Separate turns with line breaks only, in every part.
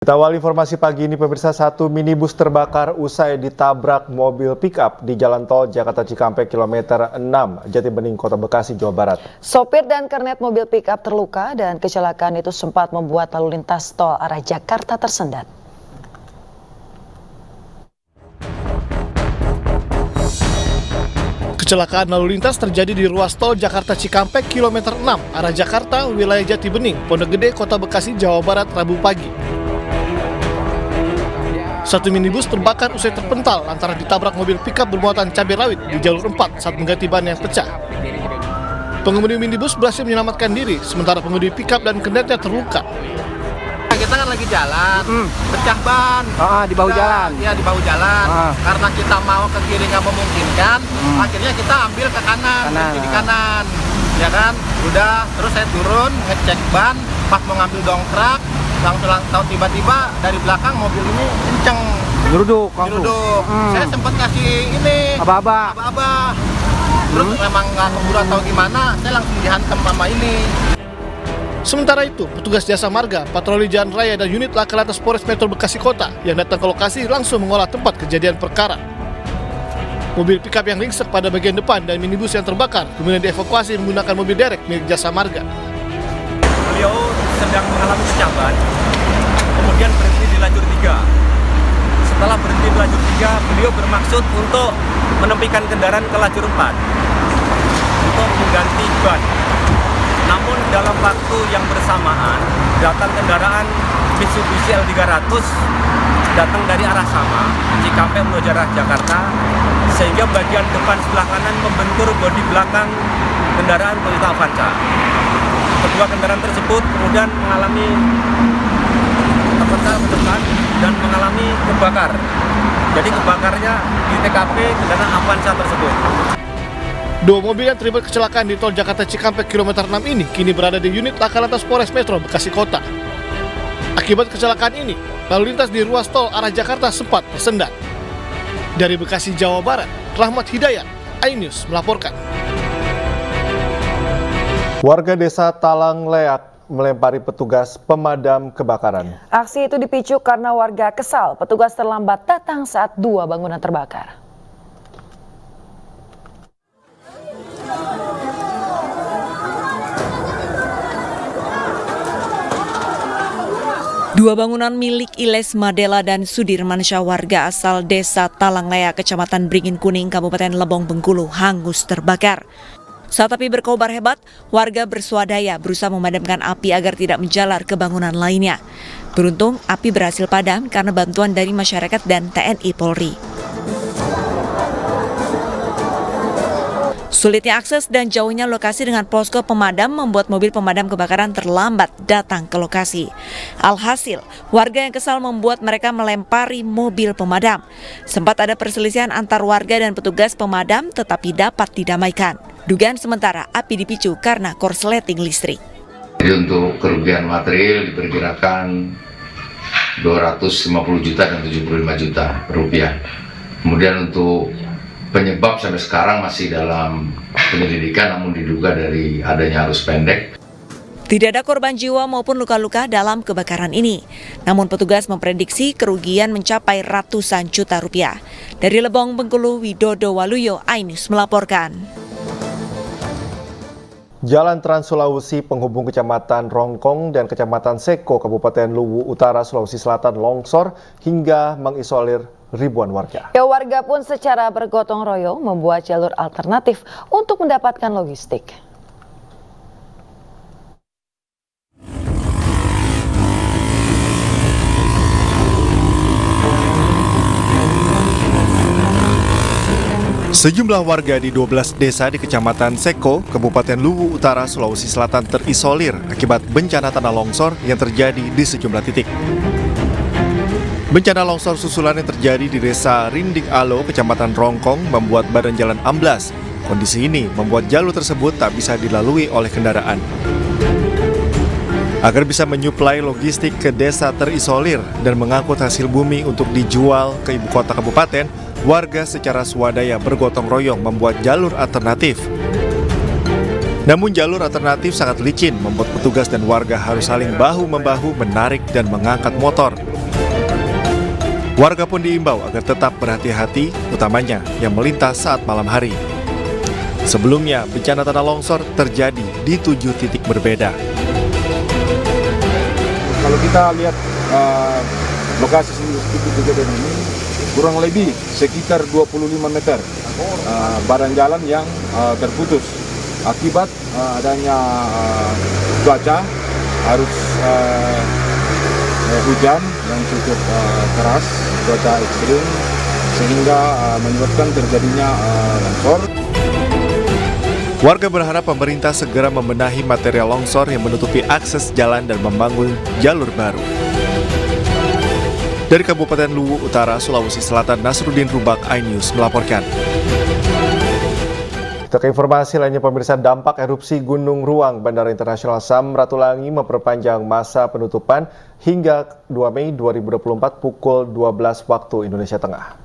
Kita awal informasi pagi ini, pemirsa, satu minibus terbakar usai ditabrak mobil pickup di Jalan Tol Jakarta Cikampek kilometer 6 Jatibening, Kota Bekasi, Jawa Barat.
Sopir dan kernet mobil pickup terluka dan kecelakaan itu sempat membuat lalu lintas tol arah Jakarta tersendat.
Kecelakaan lalu lintas terjadi di ruas tol Jakarta Cikampek kilometer 6 arah Jakarta, wilayah Jatibening, Pondok Gede, Kota Bekasi, Jawa Barat, Rabu pagi. Satu minibus terbakar usai terpental lantaran ditabrak mobil pickup bermuatan cabai rawit di jalur 4 saat mengganti ban yang pecah. Pengemudi minibus berhasil menyelamatkan diri, sementara pengemudi pickup dan kernetnya terluka.
Kita kan lagi jalan, pecah ban.
Di bahu jalan.
Iya, di bahu jalan. Karena kita mau ke kiri nggak memungkinkan, akhirnya kita ambil ke kanan, di kanan. Ya kan, udah, terus saya turun, ngecek ban, pas mau ngambil dongkrak, langsung tahu tiba-tiba dari belakang mobil ini kenceng.
Nyeruduk.
Saya sempat kasih ini,
Aba-aba.
Terus memang nggak keburu atau gimana, saya langsung dihantam sama ini.
Sementara itu, petugas jasa marga, patroli jalan raya dan unit laka lantas Polres Metro Bekasi Kota yang datang ke lokasi langsung mengolah tempat kejadian perkara. Mobil pickup yang ringsek pada bagian depan dan minibus yang terbakar kemudian dievakuasi menggunakan mobil derek milik jasa marga.
Beliau sedang mengalami pecah ban, kemudian berhenti di lajur 3. Setelah berhenti di lajur 3, beliau bermaksud untuk menepikan kendaraan ke lajur 4 untuk mengganti ban. Namun dalam waktu yang bersamaan, datang kendaraan Mitsubishi L300 datang dari arah sama, Cikampek menuju arah Jakarta, sehingga bagian depan sebelah kanan membentur bodi belakang kendaraan Toyota Avanza. Kedua kendaraan tersebut kemudian mengalami terpental ke depan dan mengalami kebakar. Jadi kebakarnya di TKP kendaraan Avanza tersebut.
Dua mobil yang terlibat kecelakaan di tol Jakarta Cikampek kilometer 6 ini kini berada di unit laka lantas Polres Metro Bekasi Kota. Akibat kecelakaan ini, lalu lintas di ruas tol arah Jakarta sempat tersendat. Dari Bekasi, Jawa Barat, Rahmat Hidayat, iNews melaporkan.
Warga desa Talang Leak melempari petugas pemadam kebakaran.
Aksi itu dipicu karena warga kesal petugas terlambat datang saat dua bangunan terbakar.
Dua bangunan milik Iles Madela dan Sudirman Syah, warga asal desa Talanglea, Kecamatan Beringin Kuning, Kabupaten Lebong, Bengkulu, hangus terbakar. Saat api berkobar hebat, warga bersuadaya berusaha memadamkan api agar tidak menjalar ke bangunan lainnya. Beruntung, api berhasil padam karena bantuan dari masyarakat dan TNI Polri. Sulitnya akses dan jauhnya lokasi dengan posko pemadam membuat mobil pemadam kebakaran terlambat datang ke lokasi. Alhasil, warga yang kesal membuat mereka melempari mobil pemadam. Sempat ada perselisihan antar warga dan petugas pemadam tetapi dapat didamaikan. Dugaan sementara api dipicu karena korsleting listrik.
Jadi untuk kerugian material diperkirakan 250 juta dan 75 juta rupiah. Kemudian untuk penyebab sampai sekarang masih dalam penyelidikan, namun diduga dari adanya arus pendek.
Tidak ada korban jiwa maupun luka-luka dalam kebakaran ini. Namun petugas memprediksi kerugian mencapai ratusan juta rupiah. Dari Lebong, Bengkulu, Widodo Waluyo, iNews melaporkan.
Jalan Trans Sulawesi penghubung Kecamatan Rongkong dan Kecamatan Seko, Kabupaten Luwu Utara, Sulawesi Selatan longsor hingga mengisolir ribuan warga.
Warga pun secara bergotong royong membuat jalur alternatif untuk mendapatkan logistik.
Sejumlah warga di 12 desa di Kecamatan Seko, Kabupaten Luwu Utara, Sulawesi Selatan terisolir akibat bencana tanah longsor yang terjadi di sejumlah titik. Bencana longsor susulan yang terjadi di Desa Rinding Alo, Kecamatan Rongkong membuat badan jalan amblas. Kondisi ini membuat jalur tersebut tak bisa dilalui oleh kendaraan. Agar bisa menyuplai logistik ke desa terisolir dan mengangkut hasil bumi untuk dijual ke ibu kota kabupaten, warga secara swadaya bergotong royong membuat jalur alternatif. Namun jalur alternatif sangat licin, membuat petugas dan warga harus saling bahu-membahu menarik dan mengangkat motor. Warga pun diimbau agar tetap berhati-hati, utamanya yang melintas saat malam hari. Sebelumnya, bencana tanah longsor terjadi di 7 titik berbeda.
Kalau kita lihat lokasi titik kejadian ini, kurang lebih sekitar 25 meter badan jalan yang terputus akibat adanya cuaca arus hujan yang cukup keras, cuaca ekstrim, sehingga menyebabkan terjadinya longsor.
Warga berharap pemerintah segera membenahi material longsor yang menutupi akses jalan dan membangun jalur baru. Dari Kabupaten Luwu Utara, Sulawesi Selatan, Nasruddin Rubak, iNews melaporkan. Untuk informasi lainnya, pemirsa, dampak erupsi Gunung Ruang Bandara Internasional Samratulangi memperpanjang masa penutupan hingga 2 Mei 2024 pukul 12 waktu Indonesia Tengah.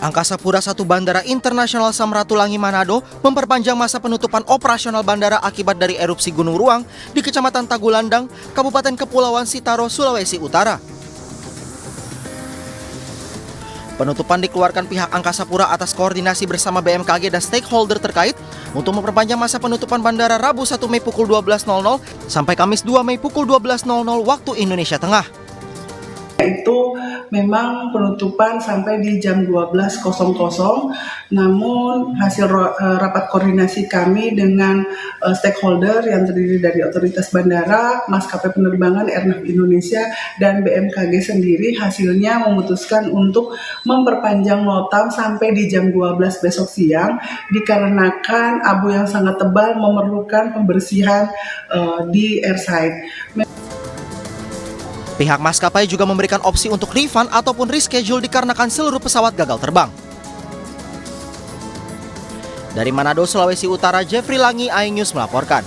Angkasa Pura I Bandara Internasional Samratulangi Manado memperpanjang masa penutupan operasional bandara akibat dari erupsi Gunung Ruang di Kecamatan Tagulandang, Kabupaten Kepulauan Sitaro, Sulawesi Utara. Penutupan dikeluarkan pihak Angkasa Pura atas koordinasi bersama BMKG dan stakeholder terkait untuk memperpanjang masa penutupan bandara Rabu 1 Mei pukul 12.00 sampai Kamis 2 Mei pukul 12.00 waktu Indonesia Tengah.
Itu memang penutupan sampai di jam 12.00, namun hasil rapat koordinasi kami dengan stakeholder yang terdiri dari otoritas bandara, maskapai penerbangan Airnav Indonesia, dan BMKG sendiri hasilnya memutuskan untuk memperpanjang notam sampai di jam 12 besok siang dikarenakan abu yang sangat tebal memerlukan pembersihan di airside.
Pihak maskapai juga memberikan opsi untuk refund ataupun reschedule dikarenakan seluruh pesawat gagal terbang. Dari Manado, Sulawesi Utara, Jeffrey Langi, iNews melaporkan.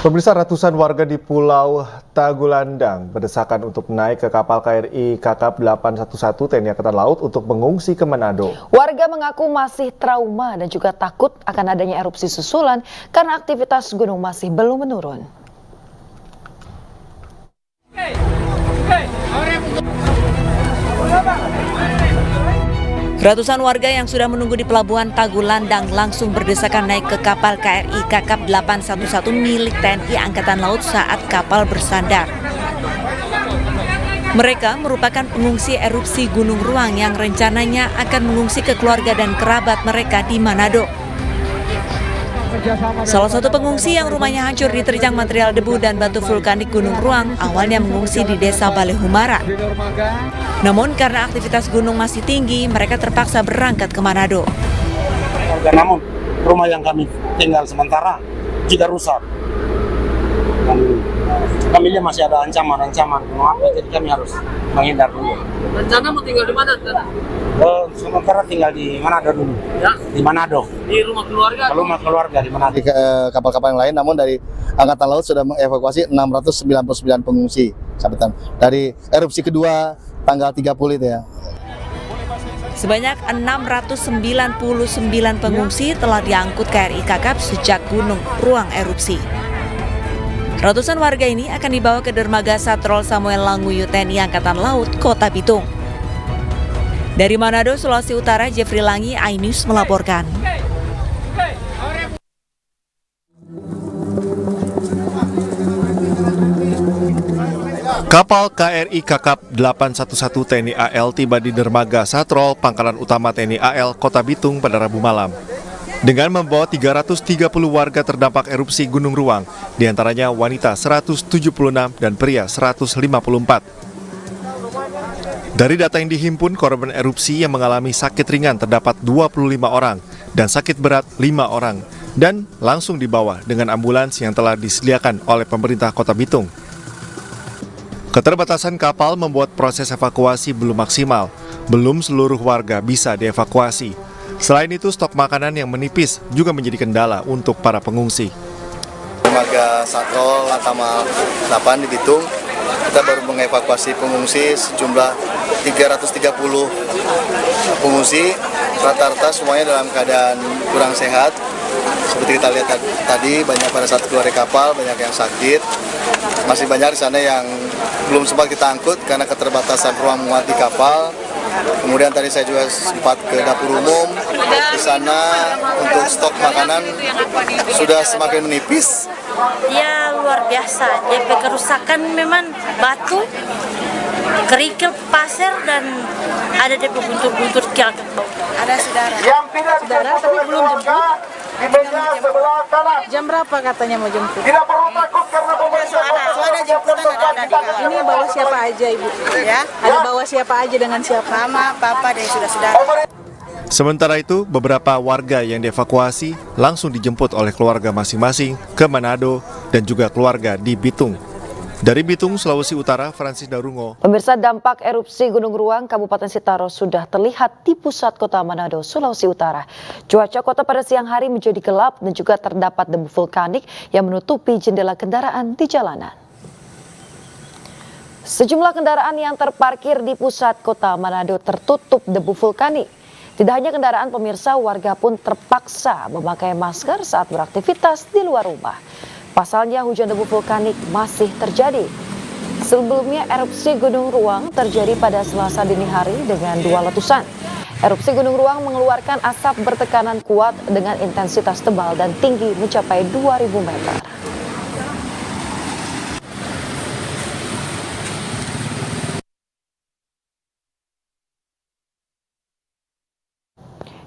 Pemirsa, ratusan warga di Pulau Tagulandang berdesakan untuk naik ke kapal KRI Kakap 811 TNI Angkatan Laut untuk mengungsi ke Manado.
Warga mengaku masih trauma dan juga takut akan adanya erupsi susulan karena aktivitas gunung masih belum menurun.
Ratusan warga yang sudah menunggu di Pelabuhan Tagulandang langsung berdesakan naik ke kapal KRI Kakap 811 milik TNI Angkatan Laut saat kapal bersandar. Mereka merupakan pengungsi erupsi Gunung Ruang yang rencananya akan mengungsi ke keluarga dan kerabat mereka di Manado. Salah satu pengungsi yang rumahnya hancur diterjang material debu dan batu vulkanik Gunung Ruang awalnya mengungsi di Desa Balehumara. Namun karena aktivitas gunung masih tinggi, mereka terpaksa berangkat ke Manado.
Namun rumah yang kami tinggal sementara juga rusak. Dan kami masih ada ancaman gunung api, jadi kami harus menghindar dulu.
Rencana mau tinggal di mana?
Sementara tinggal di Manado dulu.
Ya?
Di Manado.
Di rumah keluarga?
Rumah keluarga di Manado.
Di kapal-kapal yang lain, namun dari Angkatan Laut sudah mengevakuasi 699 pengungsi. Dari erupsi kedua tanggal 30 itu ya.
Sebanyak 699 pengungsi telah diangkut KRI Kakap sejak Gunung Ruang erupsi. Ratusan warga ini akan dibawa ke dermaga Satrol Samuel Languyu TNI Angkatan Laut, Kota Bitung. Dari Manado, Sulawesi Utara, Jeffrey Langi, iNews melaporkan.
Kapal KRI Kakap 811 TNI AL tiba di dermaga Satrol, Pangkalan Utama TNI AL, Kota Bitung pada Rabu malam. Dengan membawa 330 warga terdampak erupsi Gunung Ruang, diantaranya wanita 176 dan pria 154. Dari data yang dihimpun, korban erupsi yang mengalami sakit ringan terdapat 25 orang dan sakit berat 5 orang dan langsung dibawa dengan ambulans yang telah disediakan oleh pemerintah Kota Bitung. Keterbatasan kapal membuat proses evakuasi belum maksimal, belum seluruh warga bisa dievakuasi. Selain itu, stok makanan yang menipis juga menjadi kendala untuk para pengungsi.
Dermaga Satrol Lantamal 8 di Bitung, kita baru mengevakuasi pengungsi sejumlah 330 pengungsi, rata-rata semuanya dalam keadaan kurang sehat. seperti kita lihat tadi banyak pada saat keluar dari kapal, banyak yang sakit. Masih banyak di sana yang belum sempat kita angkut karena keterbatasan ruang muat di kapal. Kemudian tadi saya juga sempat ke dapur umum. Di sana untuk stok makanan sudah semakin menipis.
Ya luar biasa. DP kerusakan memang batu, kerikil, pasir, dan ada DP buntur-buntur kial.
Ada saudara tapi belum jemput. Jam berapa katanya mau jemput? Tidak perlu takut karena ada jemputan ada di kamar. Ini bawa siapa aja Ibu? Ya. Ada bawa siapa aja dengan siapa? Mama, papa, dan saudara-saudara.
Sementara itu, beberapa warga yang dievakuasi langsung dijemput oleh keluarga masing-masing ke Manado dan juga keluarga di Bitung. Dari Bitung, Sulawesi Utara, Francis Darungo.
Pemirsa, dampak erupsi Gunung Ruang Kabupaten Sitaro sudah terlihat di pusat kota Manado, Sulawesi Utara. Cuaca kota pada siang hari menjadi gelap dan juga terdapat debu vulkanik yang menutupi jendela kendaraan di jalanan. Sejumlah kendaraan yang terparkir di pusat kota Manado tertutup debu vulkanik. Tidak hanya kendaraan, pemirsa, warga pun terpaksa memakai masker saat beraktivitas di luar rumah. Pasalnya hujan debu vulkanik masih terjadi. Sebelumnya erupsi Gunung Ruang terjadi pada Selasa dini hari dengan 2 letusan. Erupsi Gunung Ruang mengeluarkan asap bertekanan kuat dengan intensitas tebal dan tinggi mencapai 2000 meter.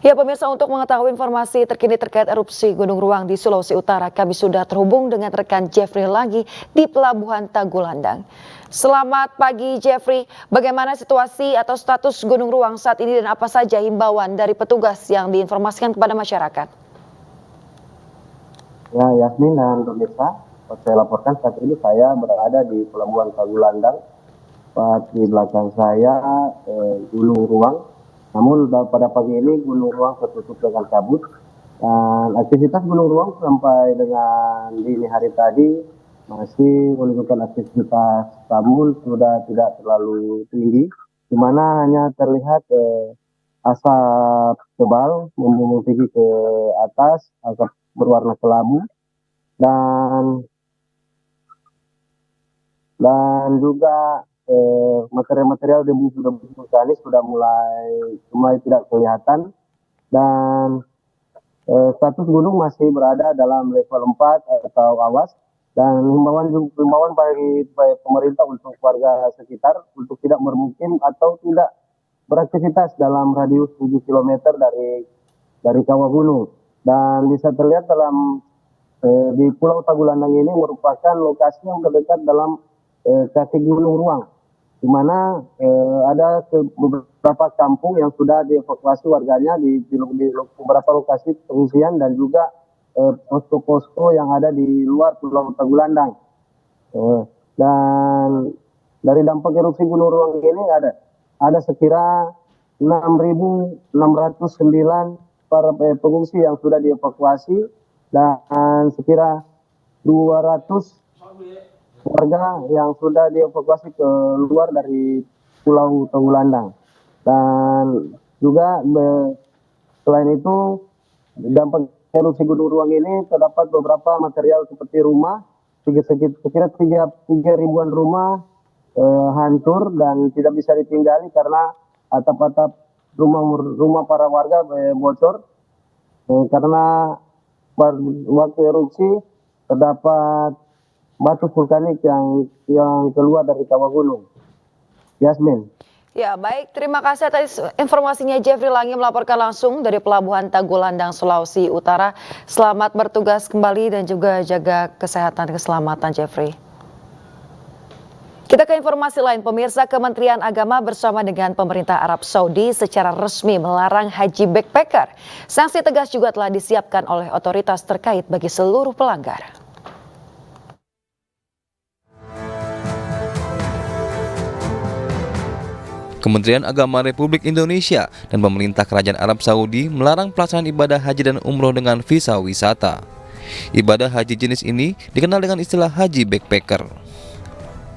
Ya pemirsa, untuk mengetahui informasi terkini terkait erupsi Gunung Ruang di Sulawesi Utara, kami sudah terhubung dengan rekan Jeffrey lagi di Pelabuhan Tagulandang. Selamat pagi Jeffrey, bagaimana situasi atau status Gunung Ruang saat ini dan apa saja himbauan dari petugas yang diinformasikan kepada masyarakat?
Ya Yasmin dan pemirsa, saya laporkan saat ini saya berada di Pelabuhan Tagulandang. Di belakang saya Gunung Ruang. Namun pada pagi ini Gunung Ruang tertutup dengan kabut dan aktivitas Gunung Ruang sampai dengan dini hari tadi masih menunjukkan aktivitas, namun sudah tidak terlalu tinggi, di mana hanya terlihat asap tebal membumbung tinggi ke atas, asap berwarna kelabu dan juga material-material debu vulkanik sudah mulai tidak kelihatan dan status gunung masih berada dalam level 4 atau awas, dan himbauan bagi pemerintah untuk warga sekitar untuk tidak bermukim atau tidak beraktivitas dalam radius 7 km dari kawah gunung. Dan bisa terlihat di Pulau Tagulandang ini merupakan lokasi yang terdekat dalam kaki Gunung Ruang, di mana ada beberapa kampung yang sudah dievakuasi warganya di beberapa lokasi pengungsian dan juga posko-posko yang ada di luar Pulau Tagulandang. Dan dari dampak erupsi Gunung Ruang ini ada sekira 6.609 para pengungsi yang sudah dievakuasi dan sekira 200 warga yang sudah dievakuasi ke luar dari Pulau Tagulandang. Dan juga selain itu, dampak erupsi Gunung Ruang ini terdapat beberapa material seperti rumah, sekira 3.000-an rumah hancur dan tidak bisa ditinggali karena atap-atap rumah para warga bocor karena waktu erupsi terdapat batu vulkanik yang keluar dari kawah gunung. Yasmin.
Ya baik, terima kasih atas informasinya Jeffrey Langi melaporkan langsung dari Pelabuhan Tagulandang, Sulawesi Utara. Selamat bertugas kembali dan juga jaga kesehatan keselamatan Jeffrey. Kita ke informasi lain, pemirsa. Kementerian Agama bersama dengan pemerintah Arab Saudi secara resmi melarang haji backpacker. Sanksi tegas juga telah disiapkan oleh otoritas terkait bagi seluruh pelanggar.
Kementerian Agama Republik Indonesia dan pemerintah Kerajaan Arab Saudi melarang pelaksanaan ibadah haji dan umroh dengan visa wisata. Ibadah haji jenis ini dikenal dengan istilah haji backpacker.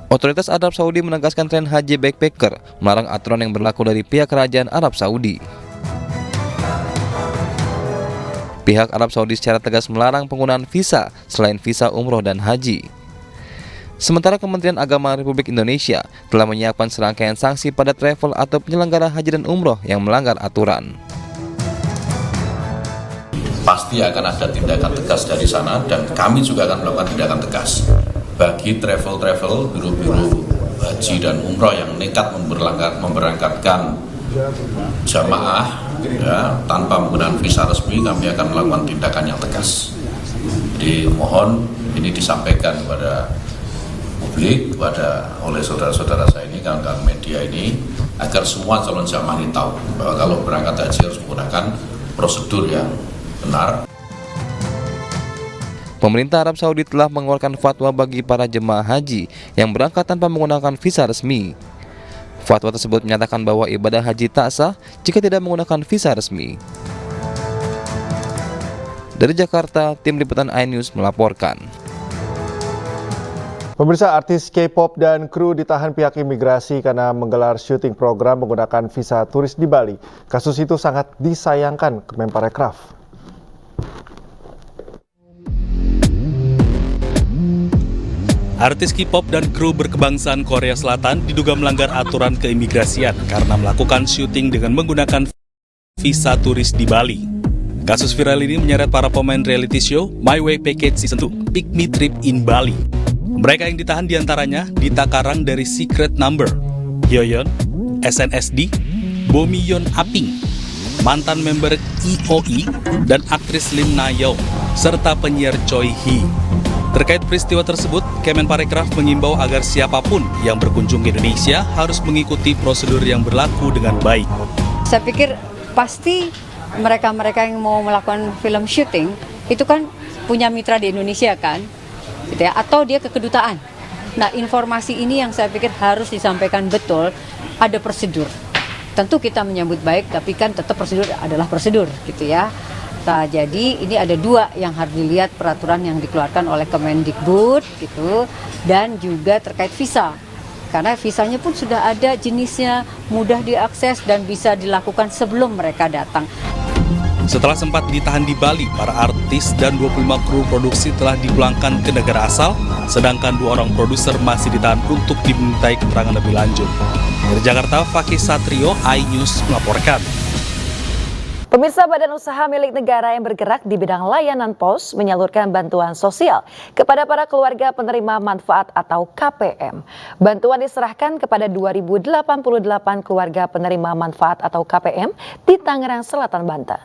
Otoritas Arab Saudi menegaskan tren haji backpacker, melarang aturan yang berlaku dari pihak Kerajaan Arab Saudi. Pihak Arab Saudi secara tegas melarang penggunaan visa selain visa umroh dan haji. Sementara Kementerian Agama Republik Indonesia telah menyiapkan serangkaian sanksi pada travel atau penyelenggara haji dan umroh yang melanggar aturan.
Pasti akan ada tindakan tegas dari sana dan kami juga akan melakukan tindakan tegas bagi travel-travel, biro-biro haji dan umroh yang nekat memberangkatkan jamaah ya, tanpa menggunakan visa resmi. Kami akan melakukan tindakan yang tegas. Jadi mohon ini disampaikan kepada publik, oleh saudara-saudara saya ini, kawan-kawan media ini, agar semua calon jamaah ini tahu bahwa kalau berangkat haji harus menggunakan prosedur yang benar.
Pemerintah Arab Saudi telah mengeluarkan fatwa bagi para jemaah haji yang berangkat tanpa menggunakan visa resmi. Fatwa tersebut menyatakan bahwa ibadah haji tak sah jika tidak menggunakan visa resmi. Dari Jakarta, tim liputan iNews melaporkan.
Pemirsa, artis K-pop dan kru ditahan pihak imigrasi karena menggelar syuting program menggunakan visa turis di Bali. Kasus itu sangat disayangkan Kemenparekraf.
Artis K-pop dan kru berkebangsaan Korea Selatan diduga melanggar aturan keimigrasian karena melakukan syuting dengan menggunakan visa turis di Bali. Kasus viral ini menyeret para pemain reality show My Way Package Season 2 Pick Me Trip in Bali. Mereka yang ditahan diantaranya Dita Karang dari Secret Number, Hyoyeon, SNSD, Bomiyeon Aping, mantan member EOE, dan aktris Lim Na-yeon, serta penyiar Choi Hee. Terkait peristiwa tersebut, Kemenparekraf mengimbau agar siapapun yang berkunjung ke Indonesia harus mengikuti prosedur yang berlaku dengan baik.
Saya pikir pasti mereka-mereka yang mau melakukan film syuting itu kan punya mitra di Indonesia kan, gitu ya, atau dia ke kedutaan. Nah, informasi ini yang saya pikir harus disampaikan betul, ada prosedur. Tentu kita menyambut baik, tapi kan tetap prosedur adalah prosedur, gitu ya. Nah, jadi ini ada dua yang harus dilihat peraturan yang dikeluarkan oleh Kemendikbud gitu, dan juga terkait visa. Karena visanya pun sudah ada jenisnya, mudah diakses dan bisa dilakukan sebelum mereka datang.
Setelah sempat ditahan di Bali, para artis dan 25 kru produksi telah dipulangkan ke negara asal, sedangkan 2 orang produser masih ditahan untuk dimintai keterangan lebih lanjut. Dari Jakarta, Fakih Satrio, iNews melaporkan.
Pemirsa, badan usaha milik negara yang bergerak di bidang layanan pos menyalurkan bantuan sosial kepada para keluarga penerima manfaat atau KPM. Bantuan diserahkan kepada 2.088 keluarga penerima manfaat atau KPM di Tangerang Selatan, Banten.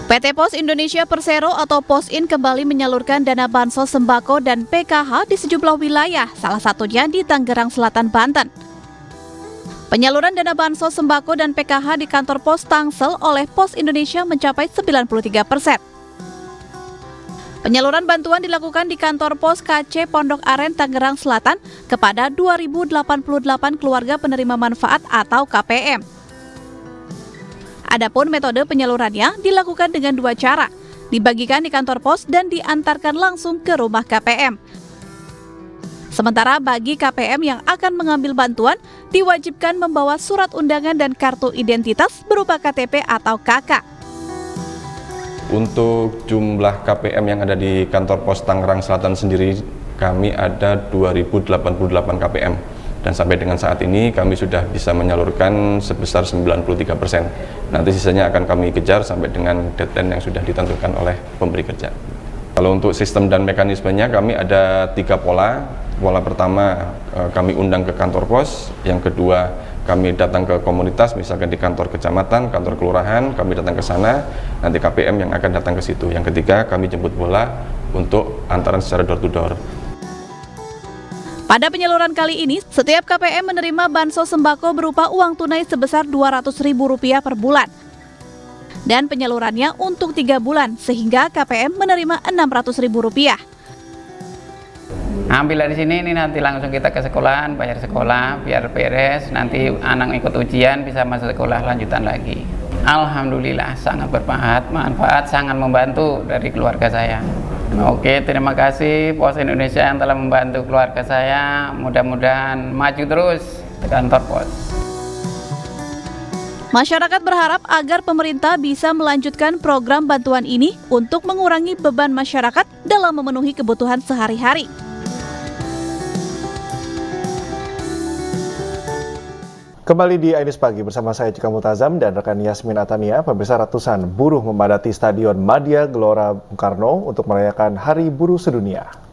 PT Pos Indonesia Persero atau Posin kembali menyalurkan dana bansos sembako dan PKH di sejumlah wilayah, salah satunya di Tangerang Selatan, Banten. Penyaluran dana bansos sembako dan PKH di kantor Pos Tangsel oleh Pos Indonesia mencapai 93%. Penyaluran bantuan dilakukan di kantor Pos KC Pondok Aren, Tangerang Selatan kepada 2.088 keluarga penerima manfaat atau KPM. Adapun metode penyalurannya dilakukan dengan 2 cara, dibagikan di kantor pos dan diantarkan langsung ke rumah KPM. Sementara bagi KPM yang akan mengambil bantuan, diwajibkan membawa surat undangan dan kartu identitas berupa KTP atau KK.
Untuk jumlah KPM yang ada di kantor pos Tangerang Selatan sendiri, kami ada 2.088 KPM. Dan sampai dengan saat ini kami sudah bisa menyalurkan sebesar 93%. Nanti sisanya akan kami kejar sampai dengan deadline yang sudah ditentukan oleh pemberi kerja. Kalau untuk sistem dan mekanismenya kami ada 3 pola. Pola pertama kami undang ke kantor pos, yang kedua kami datang ke komunitas, misalkan di kantor kecamatan, kantor kelurahan, kami datang ke sana, nanti KPM yang akan datang ke situ. Yang ketiga kami jemput bola untuk antaran secara door to door.
Pada penyaluran kali ini, setiap KPM menerima bansos sembako berupa uang tunai sebesar Rp200.000 per bulan. Dan penyalurannya untuk 3 bulan, sehingga KPM menerima Rp600.000.
Ambil dari sini, ini nanti langsung kita ke sekolahan, bayar sekolah, biar beres, nanti anak ikut ujian, bisa masuk sekolah lanjutan lagi. Alhamdulillah, sangat manfaat, sangat membantu dari keluarga saya. Oke, terima kasih Pos Indonesia yang telah membantu keluarga saya. Mudah-mudahan maju terus di kantor pos.
Masyarakat berharap agar pemerintah bisa melanjutkan program bantuan ini untuk mengurangi beban masyarakat dalam memenuhi kebutuhan sehari-hari.
Kembali di Ainus Pagi bersama saya Cika Multazam dan rekan Yasmin Atania. Pemirsa, ratusan buruh memadati Stadion Madia Gelora Bung Karno untuk merayakan Hari Buruh Sedunia.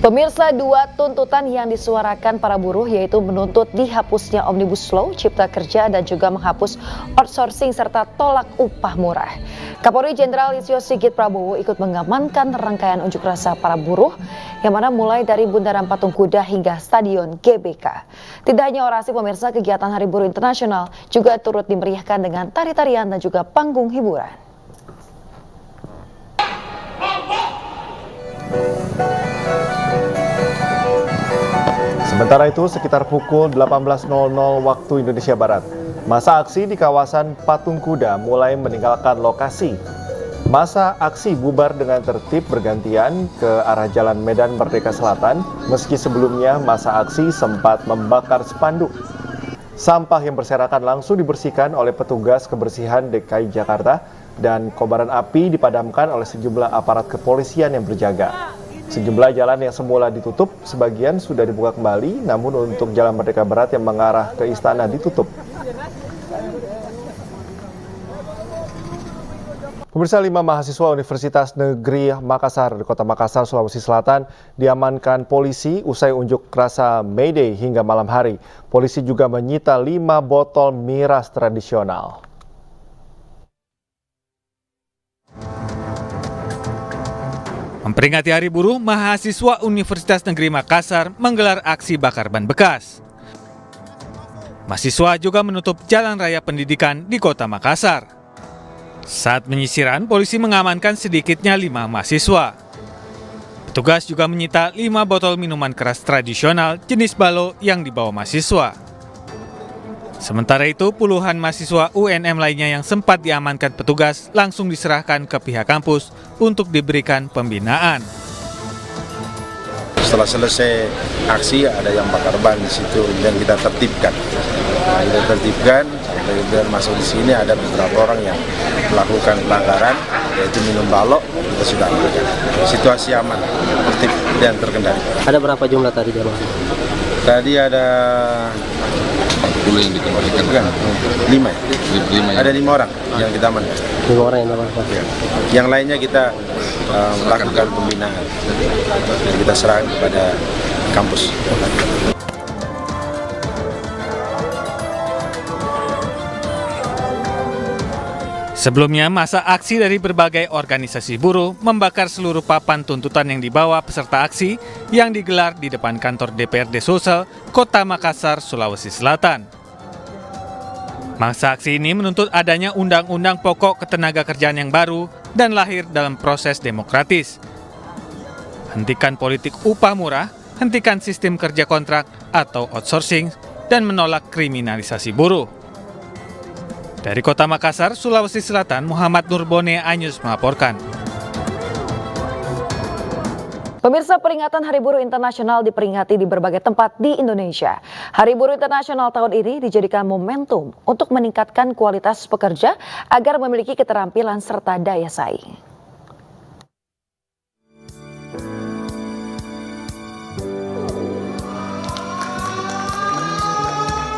Pemirsa, dua tuntutan yang disuarakan para buruh yaitu menuntut dihapusnya Omnibus Law Cipta Kerja dan juga menghapus outsourcing serta tolak upah murah. Kapolri Jenderal Listio Sigit Prabowo ikut mengamankan rangkaian unjuk rasa para buruh yang mana mulai dari Bundaran Patung Kuda hingga Stadion GBK. Tidak hanya orasi, pemirsa, kegiatan Hari Buruh Internasional juga turut dimeriahkan dengan tari-tarian dan juga panggung hiburan.
Sementara itu, sekitar pukul 18.00 waktu Indonesia Barat, masa aksi di kawasan Patung Kuda mulai meninggalkan lokasi. Masa aksi bubar dengan tertib bergantian ke arah Jalan Medan Merdeka Selatan, meski sebelumnya masa aksi sempat membakar spanduk. Sampah yang berserakan langsung dibersihkan oleh petugas kebersihan DKI Jakarta dan kobaran api dipadamkan oleh sejumlah aparat kepolisian yang berjaga. Sejumlah jalan yang semula ditutup, sebagian sudah dibuka kembali, namun untuk Jalan Merdeka Barat yang mengarah ke istana ditutup. Pemirsa, 5 mahasiswa Universitas Negeri Makassar di Kota Makassar, Sulawesi Selatan diamankan polisi usai unjuk rasa May Day hingga malam hari. Polisi juga menyita 5 botol miras tradisional.
Memperingati Hari Buruh, mahasiswa Universitas Negeri Makassar menggelar aksi bakar ban bekas. Mahasiswa juga menutup jalan raya pendidikan di Kota Makassar. Saat penyisiran, polisi mengamankan sedikitnya 5 mahasiswa. Petugas juga menyita 5 botol minuman keras tradisional jenis balo yang dibawa mahasiswa. Sementara itu, puluhan mahasiswa UNM lainnya yang sempat diamankan petugas langsung diserahkan ke pihak kampus untuk diberikan pembinaan.
Setelah selesai aksi, ada yang bakar ban di situ dan kita tertibkan. Sampai masuk di sini ada beberapa orang yang melakukan pelanggaran, yaitu minum balok, kita sudah amankan. Situasi aman, tertib dan terkendali.
Ada berapa jumlah tadi jamaah?
Tadi ada
10 yang dikembalikan kan?
5. Ada 5 orang yang kita amankan.
5 orang yang amankan.
Yang lainnya kita melakukan pembinaan dan kita serahkan kepada kampus.
Sebelumnya, masa aksi dari berbagai organisasi buruh membakar seluruh papan tuntutan yang dibawa peserta aksi yang digelar di depan kantor DPRD Sulsel, Kota Makassar, Sulawesi Selatan. Masa aksi ini menuntut adanya Undang-Undang Pokok Ketenagakerjaan yang baru dan lahir dalam proses demokratis. Hentikan politik upah murah, hentikan sistem kerja kontrak atau outsourcing, dan menolak kriminalisasi buruh. Dari Kota Makassar, Sulawesi Selatan, Muhammad Nurbone Anyus melaporkan.
Pemirsa, peringatan Hari Buruh Internasional diperingati di berbagai tempat di Indonesia. Hari Buruh Internasional tahun ini dijadikan momentum untuk meningkatkan kualitas pekerja agar memiliki keterampilan serta daya saing.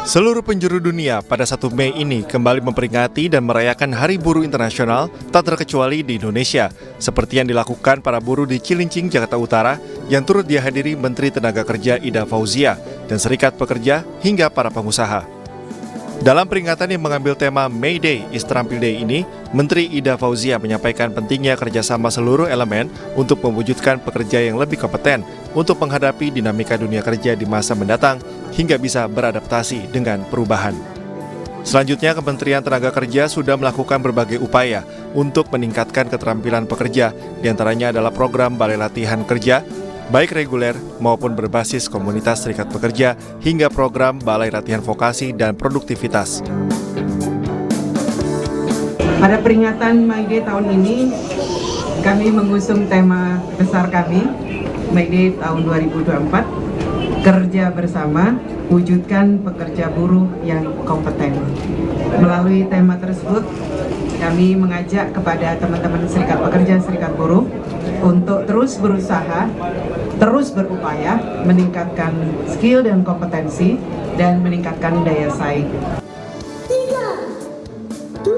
Seluruh penjuru dunia pada 1 Mei ini kembali memperingati dan merayakan Hari Buruh Internasional, tak terkecuali di Indonesia, seperti yang dilakukan para buruh di Cilincing, Jakarta Utara, yang turut dihadiri Menteri Tenaga Kerja Ida Fauzia dan Serikat Pekerja hingga para pengusaha. Dalam peringatan yang mengambil tema May Day is Terampil Day ini, Menteri Ida Fauzia menyampaikan pentingnya kerjasama seluruh elemen untuk mewujudkan pekerja yang lebih kompeten untuk menghadapi dinamika dunia kerja di masa mendatang hingga bisa beradaptasi dengan perubahan. Selanjutnya, Kementerian Tenaga Kerja sudah melakukan berbagai upaya untuk meningkatkan keterampilan pekerja, diantaranya adalah program Balai Latihan Kerja, baik reguler maupun berbasis komunitas serikat pekerja, hingga program Balai Latihan Vokasi dan Produktivitas.
Pada peringatan May Day tahun ini, kami mengusung tema besar kami, May Day tahun 2024, kerja bersama, wujudkan pekerja buruh yang kompeten. Melalui tema tersebut, kami mengajak kepada teman-teman serikat pekerja, serikat buruh untuk terus berusaha, terus berupaya meningkatkan skill dan kompetensi dan meningkatkan daya saing.
3, 2,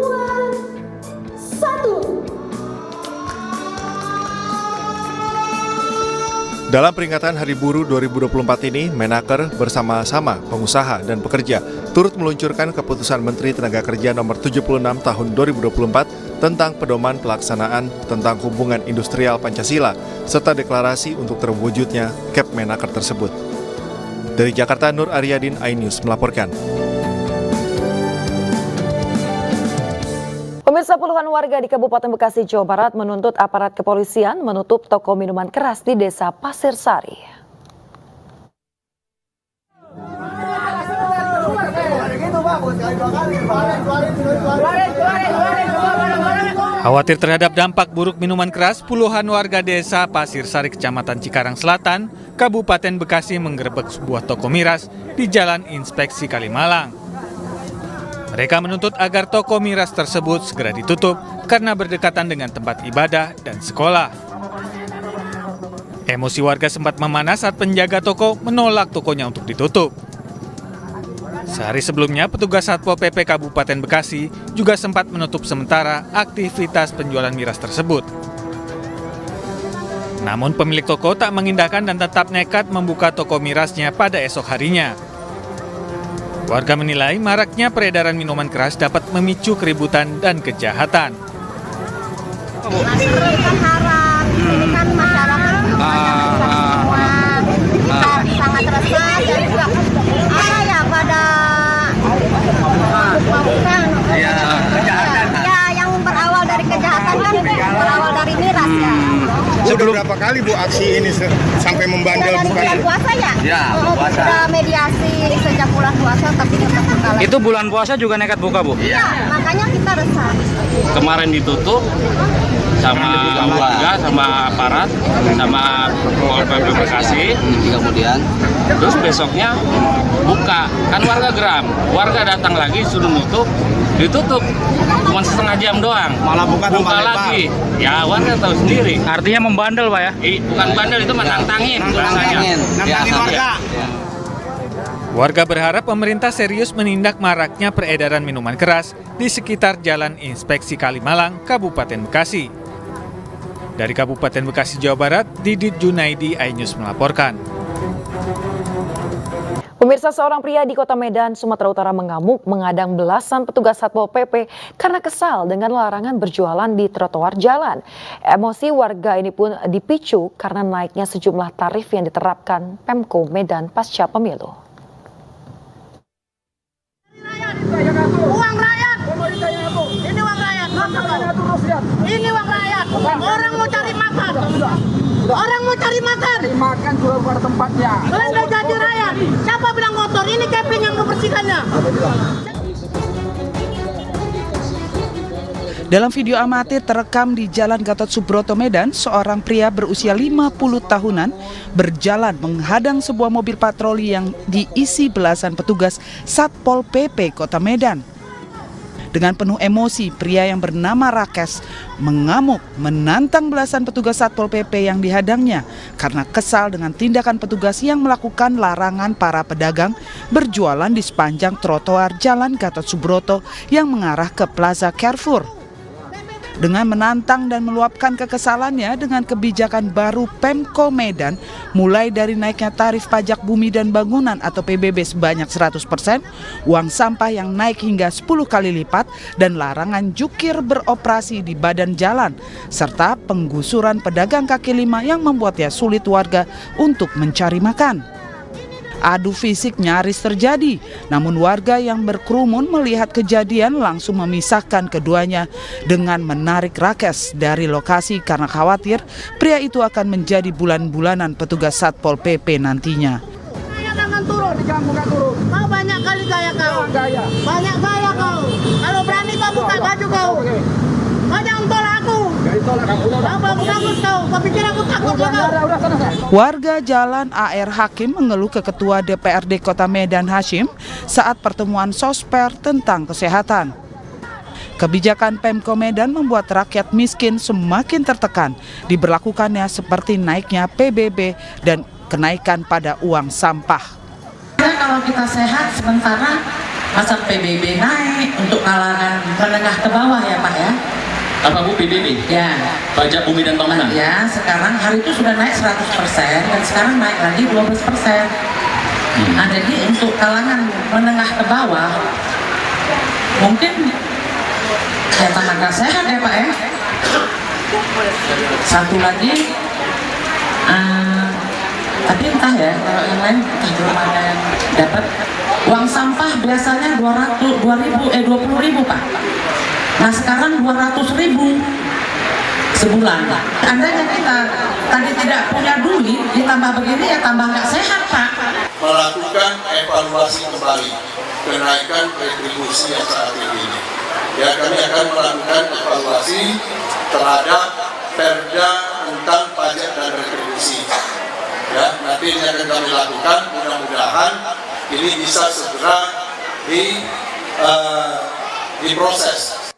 1.
Dalam peringatan Hari Buruh 2024 ini, Menaker bersama-sama pengusaha dan pekerja turut meluncurkan keputusan Menteri Tenaga Kerja nomor 76 tahun 2024 tentang pedoman pelaksanaan tentang hubungan industrial Pancasila serta deklarasi untuk terwujudnya Kep Menaker tersebut. Dari Jakarta, Nur Aryadin, iNews melaporkan.
Pemirsa, puluhan warga di Kabupaten Bekasi, Jawa Barat menuntut aparat kepolisian menutup toko minuman keras di Desa Pasir Sari.
Khawatir terhadap dampak buruk minuman keras, puluhan warga Desa Pasir Sari, Kecamatan Cikarang Selatan, Kabupaten Bekasi menggerebek sebuah toko miras di Jalan Inspeksi Kalimalang. Mereka menuntut agar toko miras tersebut segera ditutup karena berdekatan dengan tempat ibadah dan sekolah. Emosi warga sempat memanas saat penjaga toko menolak tokonya untuk ditutup. Sehari sebelumnya, petugas Satpol PP Kabupaten Bekasi juga sempat menutup sementara aktivitas penjualan miras tersebut. Namun pemilik toko tak mengindahkan dan tetap nekat membuka toko mirasnya pada esok harinya. Warga menilai maraknya peredaran minuman keras dapat memicu keributan dan kejahatan.
Ini kan haram, ini kan masyarakat semua sangat resah dan juga pada ya yang berawal dari kejahatan kan berawal dari miras ya.
Sebelum berapa kali Bu aksi ini sampai membandel bukan?
Bulan puasa ya?
Ya, puasa.
Sudah mediasi sejak bulan puasa tapi tetap buka lagi.
Itu bulan puasa juga nekat buka, Bu?
Iya, makanya kita resah.
Kemarin ditutup sama warga, sama aparat, sama Polres Bekasi. Kemudian terus besoknya buka. Kan warga geram. Warga datang lagi suruh nutup, ditutup. Cuma setengah jam doang. Malah buka lagi. Ya, warga tahu sendiri. Artinya membandel, Pak ya? Bukan bandel, itu menantangin. Nantangin warga.
Warga berharap pemerintah serius menindak maraknya peredaran minuman keras di sekitar Jalan Inspeksi Kalimalang, Kabupaten Bekasi. Dari Kabupaten Bekasi, Jawa Barat, Didit Junaidi, iNews melaporkan.
Pemirsa, seorang pria di Kota Medan, Sumatera Utara mengamuk mengadang belasan petugas Satpol PP karena kesal dengan larangan berjualan di trotoar jalan. Emosi warga ini pun dipicu karena naiknya sejumlah tarif yang diterapkan Pemko Medan pasca pemilu.
Uang rakyat, ini uang rakyat, ini uang rakyat. Orang mau cari makan, orang mau cari makan. Makan juga bukan tempatnya. Kalian udah jadi rakyat. Siapa bilang kotor? Ini keping yang membersihkannya.
Dalam video amatir terekam di Jalan Gatot Subroto, Medan, seorang pria berusia 50 tahunan berjalan menghadang sebuah mobil patroli yang diisi belasan petugas Satpol PP Kota Medan. Dengan penuh emosi, pria yang bernama Rakes mengamuk menantang belasan petugas Satpol PP yang dihadangnya karena kesal dengan tindakan petugas yang melakukan larangan para pedagang berjualan di sepanjang trotoar Jalan Gatot Subroto yang mengarah ke Plaza Carrefour. Dengan menantang dan meluapkan kekesalannya dengan kebijakan baru Pemko Medan, mulai dari naiknya tarif pajak bumi dan bangunan atau PBB sebanyak 100%, uang sampah yang naik hingga 10 kali lipat, dan larangan jukir beroperasi di badan jalan, serta penggusuran pedagang kaki lima yang membuatnya sulit warga untuk mencari makan. Adu fisik nyaris terjadi, namun warga yang berkerumun melihat kejadian langsung memisahkan keduanya dengan menarik Rakes dari lokasi karena khawatir pria itu akan menjadi bulan-bulanan petugas Satpol PP nantinya.
Jangan turun, kau banyak kali gaya kau, banyak gaya kau. Kalau berani kau buka baju kau, kau jangan tolak aku. Bagus kau pikir aku takut ya kau?
Warga Jalan AR Hakim mengeluh ke Ketua DPRD Kota Medan Hashim saat pertemuan sosper tentang kesehatan. Kebijakan Pemko Medan membuat rakyat miskin semakin tertekan, diberlakukannya seperti naiknya PBB dan kenaikan pada uang sampah.
Kalau kita sehat sementara masa PBB naik untuk kalangan menengah ke bawah ya Pak ya.
Apa Bu PBB?
Ya.
Pajak bumi dan bangunan?
Ya, sekarang hari itu sudah naik 100% dan sekarang naik lagi 12%. Nah, jadi untuk kalangan menengah ke bawah mungkin ya tambah nggak sehat ya Pak ya. Satu lagi, tapi entah ya kalau yang lain entah belum ada yang dapat. Uang sampah biasanya 20.000 Pak. Nah sekarang 200.000 sebulan. Andainya kita tadi tidak punya duit, ditambah begini ya tambah nggak sehat Pak.
Melakukan evaluasi kembali kenaikan retribusi yang saat ini. Ya, kami akan melakukan evaluasi terhadap perda tentang pajak dan retribusi. Ya, nanti ini akan kami lakukan. Mudah-mudahan ini bisa segera diproses.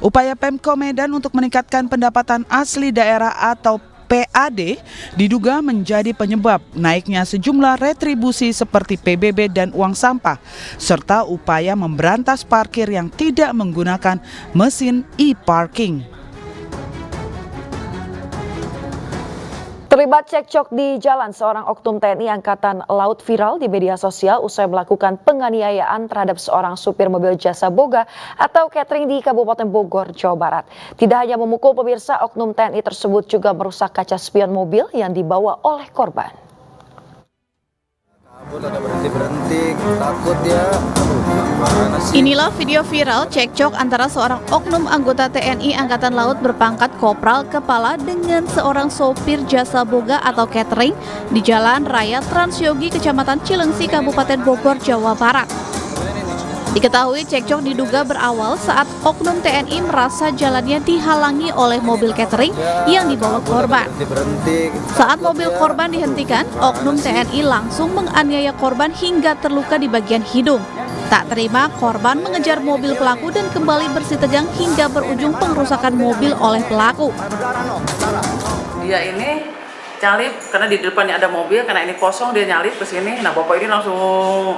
Upaya Pemko Medan untuk meningkatkan pendapatan asli daerah atau PAD diduga menjadi penyebab naiknya sejumlah retribusi seperti PBB dan uang sampah, serta upaya memberantas parkir yang tidak menggunakan mesin e-parking.
Terlibat cekcok di jalan, seorang oknum TNI Angkatan Laut viral di media sosial usai melakukan penganiayaan terhadap seorang supir mobil jasa boga atau catering di Kabupaten Bogor, Jawa Barat. Tidak hanya memukul pemirsa, oknum TNI tersebut juga merusak kaca spion mobil yang dibawa oleh korban.
Berhenti, takut ya.
Inilah video viral cekcok antara seorang oknum anggota TNI Angkatan Laut berpangkat Kopral Kepala dengan seorang sopir jasa boga atau catering di Jalan Raya Transyogi, Kecamatan Cilengsi, Kabupaten Bogor, Jawa Barat. Diketahui cekcok diduga berawal saat oknum TNI merasa jalannya dihalangi oleh mobil catering yang dibawa korban. Saat mobil korban dihentikan, oknum TNI langsung menganiaya korban hingga terluka di bagian hidung. Tak terima, korban mengejar mobil pelaku dan kembali bersitegang hingga berujung pengrusakan mobil oleh pelaku.
Dia ini nyalip karena di depannya ada mobil, karena ini kosong dia nyalip ke sini. Nah bapak ini langsung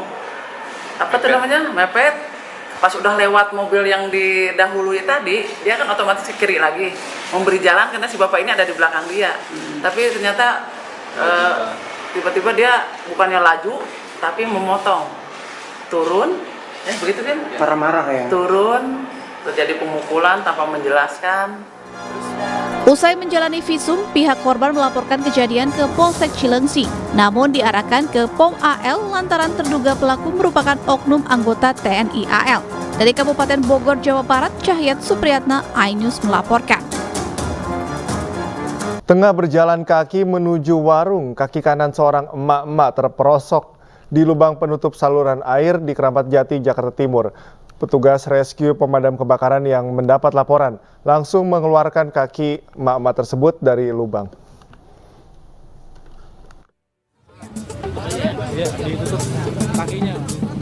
mepet. Pas udah lewat mobil yang didahului tadi, dia kan otomatis ke kiri lagi memberi jalan karena si bapak ini ada di belakang dia. Tapi ternyata tiba-tiba dia bukannya laju tapi memotong, turun, begitu kan?
Marah-marah ya.
Turun, terjadi pemukulan tanpa menjelaskan.
Usai menjalani visum, pihak korban melaporkan kejadian ke Polsek Cilengsi, namun diarahkan ke POM AL lantaran terduga pelaku merupakan oknum anggota TNI AL. Dari Kabupaten Bogor, Jawa Barat, Cahyat Supriyatna, iNews melaporkan.
Tengah berjalan kaki menuju warung, kaki kanan seorang emak-emak terperosok di lubang penutup saluran air di Keramat Jati, Jakarta Timur. Petugas rescue pemadam kebakaran yang mendapat laporan langsung mengeluarkan kaki emak-emak tersebut dari lubang.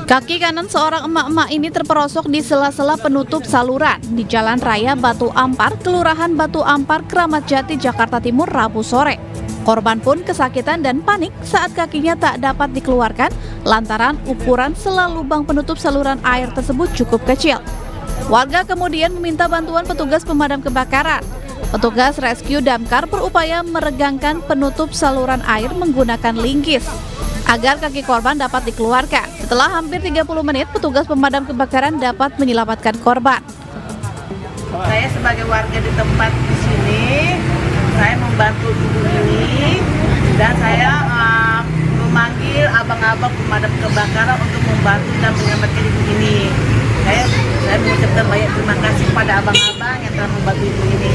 Kaki kanan seorang emak-emak ini terperosok di sela-sela penutup saluran di Jalan Raya Batu Ampar, Kelurahan Batu Ampar, Keramat Jati, Jakarta Timur, Rabu sore. Korban pun kesakitan dan panik saat kakinya tak dapat dikeluarkan lantaran ukuran sela lubang penutup saluran air tersebut cukup kecil. Warga kemudian meminta bantuan petugas pemadam kebakaran. Petugas rescue damkar berupaya meregangkan penutup saluran air menggunakan linggis agar kaki korban dapat dikeluarkan. Setelah hampir 30 menit, petugas pemadam kebakaran dapat menyelamatkan korban.
Saya sebagai warga di tempat di sini, saya membantu ibu ini dan saya memanggil abang-abang pemadam kebakaran untuk membantu dan menyelamatkan ibu ini. Saya mengucapkan banyak terima kasih kepada abang-abang yang telah membantu ibu ini.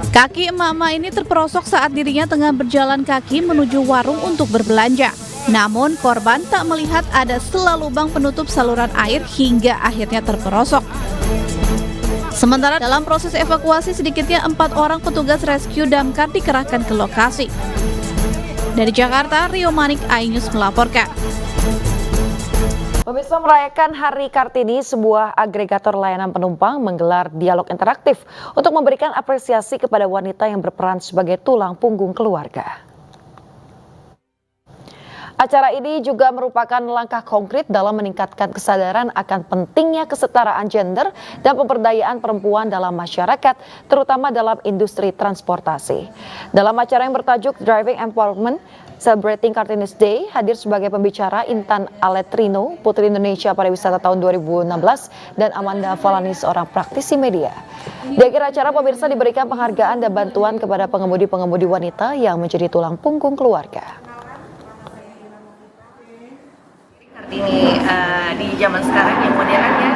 Kaki emak-emak ini terperosok saat dirinya tengah berjalan kaki menuju warung untuk berbelanja. Namun korban tak melihat ada sela lubang penutup saluran air hingga akhirnya terperosok. Sementara dalam proses evakuasi sedikitnya 4 orang petugas rescue damkar dikerahkan ke lokasi. Dari Jakarta, Rio Manik, iNews melaporkan.
Pemirsa, merayakan Hari Kartini, sebuah agregator layanan penumpang menggelar dialog interaktif untuk memberikan apresiasi kepada wanita yang berperan sebagai tulang punggung keluarga. Acara ini juga merupakan langkah konkret dalam meningkatkan kesadaran akan pentingnya kesetaraan gender dan pemberdayaan perempuan dalam masyarakat, terutama dalam industri transportasi. Dalam acara yang bertajuk Driving Empowerment, Celebrating Kartini's Day, hadir sebagai pembicara Intan Aletrino, Putri Indonesia Pariwisata tahun 2016, dan Amanda Falani, seorang praktisi media. Di akhir acara, pemirsa diberikan penghargaan dan bantuan kepada pengemudi-pengemudi wanita yang menjadi tulang punggung keluarga.
Kartini di zaman sekarang yang modern ya,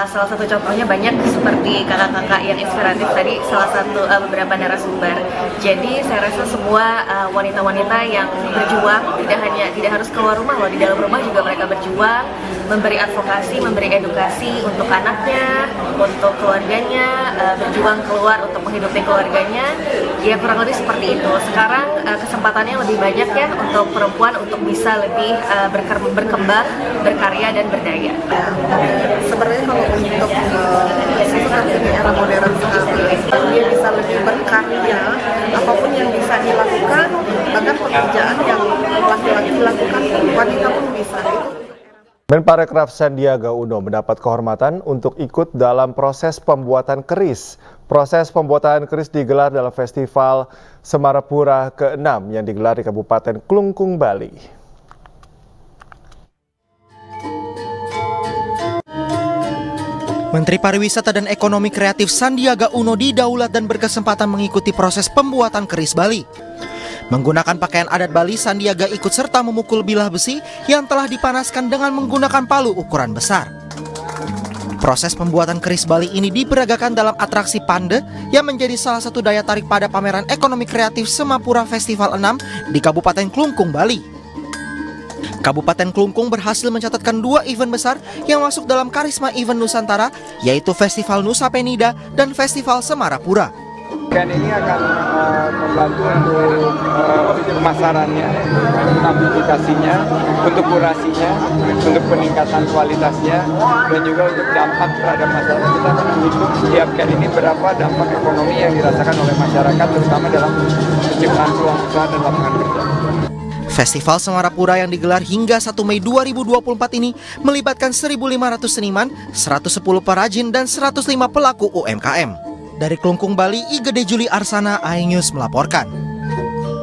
salah satu contohnya banyak seperti kakak-kakak yang inspiratif tadi, salah satu beberapa narasumber. Jadi saya rasa semua wanita-wanita yang berjuang tidak harus keluar rumah loh, di dalam rumah juga mereka berjuang, memberi advokasi, memberi edukasi untuk anaknya, untuk keluarganya, berjuang keluar untuk menghidupi keluarganya. Ya kurang lebih seperti itu. Sekarang kesempatannya lebih banyak ya untuk perempuan untuk bisa lebih berkembang, berkarya dan berdaya.
Sebenarnya kalau untuk seperti di era modern sekarang, dia bisa lebih berkarya, apapun yang bisa dilakukan, bahkan pekerjaan yang laki-laki lakukan, wanita pun bisa.
Menparekraf Sandiaga Uno mendapat kehormatan untuk ikut dalam proses pembuatan keris. Proses pembuatan keris digelar dalam Festival Semarapura ke-6 yang digelar di Kabupaten Klungkung, Bali.
Menteri Pariwisata dan Ekonomi Kreatif Sandiaga Uno didaulat dan berkesempatan mengikuti proses pembuatan keris Bali. Menggunakan pakaian adat Bali, Sandiaga ikut serta memukul bilah besi yang telah dipanaskan dengan menggunakan palu ukuran besar. Proses pembuatan keris Bali ini diperagakan dalam atraksi Pande yang menjadi salah satu daya tarik pada pameran ekonomi kreatif Semapura Festival 6 di Kabupaten Klungkung, Bali. Kabupaten Klungkung berhasil mencatatkan 2 event besar yang masuk dalam karisma event Nusantara, yaitu Festival Nusa Penida dan Festival Semarapura.
Event ini akan membantu untuk pemasarannya, untuk amplifikasinya, untuk kurasinya, untuk peningkatan kualitasnya, dan juga untuk dampak terhadap masyarakat. Kita akan menghitung setiap kali ini berapa dampak ekonomi yang dirasakan oleh masyarakat, terutama dalam penciptaan peluang usaha dan lapangan kerja.
Festival Semarapura yang digelar hingga 1 Mei 2024 ini melibatkan 1.500 seniman, 110 perajin, dan 105 pelaku UMKM. Dari Klungkung, Bali, Igede Juli Arsana, iNews melaporkan.